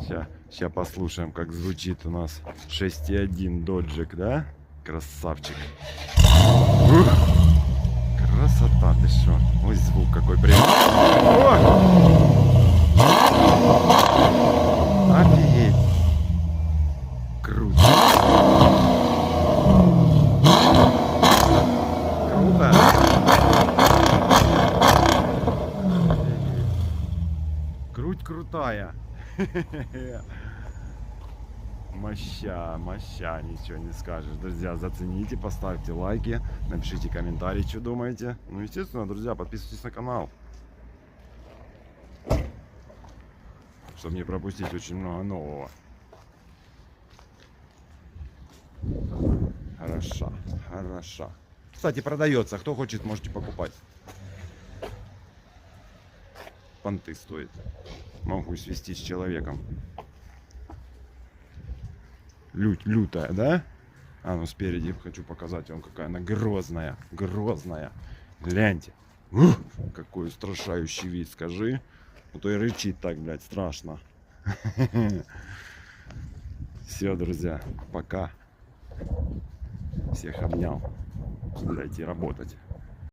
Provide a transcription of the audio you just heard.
Сейчас послушаем, как звучит у нас 6.1 доджик, да? Красавчик. Ух, красота, ты что? Ой, звук какой приятный. Офигеть. Круто. Круто. Круть крутая. Моща, ничего не скажешь. Друзья, зацените, поставьте лайки, напишите комментарии, что думаете. Ну, естественно, друзья, подписывайтесь на канал, чтобы не пропустить очень много нового. Хороша. Кстати, продается. Кто хочет, можете покупать. Понты стоит. Могу свести с человеком. Лютая, да? А, ну спереди хочу показать вам, какая она грозная. Гляньте. Какой устрашающий вид, скажи. А то и рычит так, блядь, страшно. Все, друзья, пока. Всех обнял. Буду идти работать.